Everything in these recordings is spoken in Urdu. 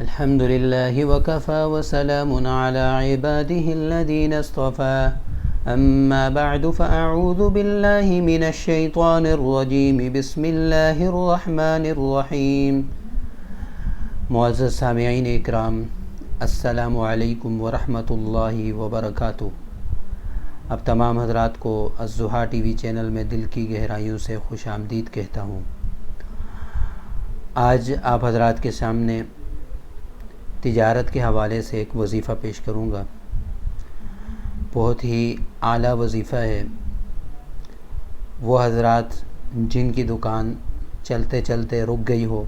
الحمد لله وكفى وسلام على عباده الذين اصطفى أما بعد فأعوذ بالله من الشيطان الرجيم بسم الله الرحمن الرحيم۔ معزز سامعین اکرام، السلام علیکم ورحمۃ اللہ وبرکاتہ۔ اب تمام حضرات کو الضحیٰ ٹی وی چینل میں دل کی گہرائیوں سے خوش آمدید کہتا ہوں۔ آج آپ حضرات کے سامنے تجارت کے حوالے سے ایک وظیفہ پیش کروں گا۔ بہت ہی اعلیٰ وظیفہ ہے۔ وہ حضرات جن کی دکان چلتے چلتے رک گئی ہو،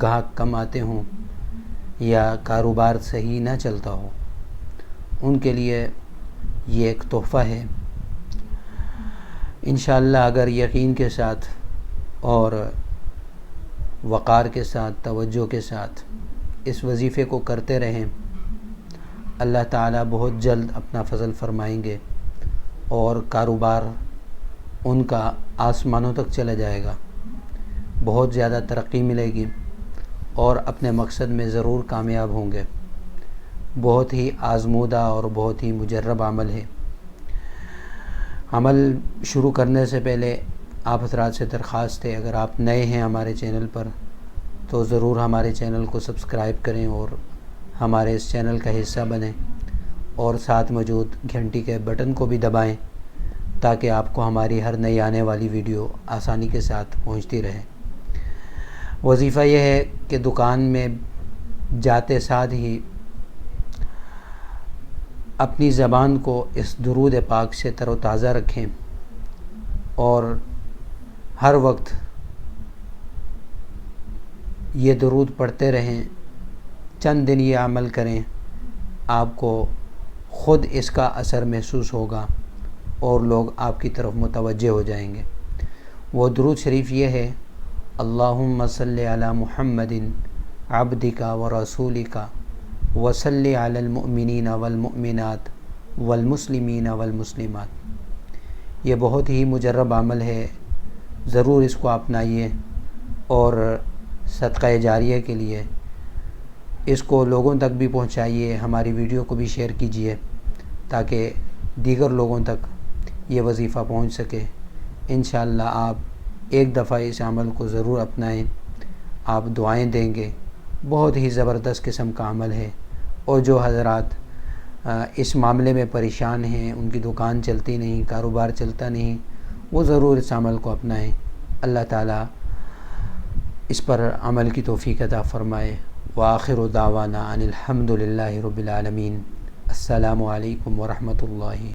گاہک کم آتے ہوں یا کاروبار صحیح نہ چلتا ہو، ان کے لیے یہ ایک تحفہ ہے۔ انشاءاللہ اگر یقین کے ساتھ اور وقار کے ساتھ، توجہ کے ساتھ اس وظیفے کو کرتے رہیں، اللہ تعالیٰ بہت جلد اپنا فضل فرمائیں گے اور کاروبار ان کا آسمانوں تک چلا جائے گا، بہت زیادہ ترقی ملے گی اور اپنے مقصد میں ضرور کامیاب ہوں گے۔ بہت ہی آزمودہ اور بہت ہی مجرب عمل ہے۔ عمل شروع کرنے سے پہلے آپ حضرات سے درخواست ہے، اگر آپ نئے ہیں ہمارے چینل پر تو ضرور ہمارے چینل کو سبسکرائب کریں اور ہمارے اس چینل کا حصہ بنیں، اور ساتھ موجود گھنٹی کے بٹن کو بھی دبائیں تاکہ آپ کو ہماری ہر نئی آنے والی ویڈیو آسانی کے ساتھ پہنچتی رہے۔ وظیفہ یہ ہے کہ دکان میں جاتے ساتھ ہی اپنی زبان کو اس درود پاک سے تر و تازہ رکھیں اور ہر وقت یہ درود پڑھتے رہیں۔ چند دن یہ عمل کریں، آپ کو خود اس کا اثر محسوس ہوگا اور لوگ آپ کی طرف متوجہ ہو جائیں گے۔ وہ درود شریف یہ ہے: اللہم صلی علی محمد عبدک ورسولک وصلی علی المؤمنین والمؤمنات والمسلمین والمسلمات۔ یہ بہت ہی مجرب عمل ہے، ضرور اس کو اپنائیے اور صدقہ جاریہ کے لیے اس کو لوگوں تک بھی پہنچائیے، ہماری ویڈیو کو بھی شیئر کیجیے تاکہ دیگر لوگوں تک یہ وظیفہ پہنچ سکے۔ انشاءاللہ آپ ایک دفعہ اس عمل کو ضرور اپنائیں، آپ دعائیں دیں گے۔ بہت ہی زبردست قسم کا عمل ہے، اور جو حضرات اس معاملے میں پریشان ہیں، ان کی دکان چلتی نہیں، کاروبار چلتا نہیں، وہ ضرور اس عمل کو اپنائیں۔ اللہ تعالیٰ اس پر عمل کی توفیق عطا فرمائے۔ وآخر دعوانا ان الحمد للہ رب العالمین۔ السلام علیکم ورحمۃ اللہ۔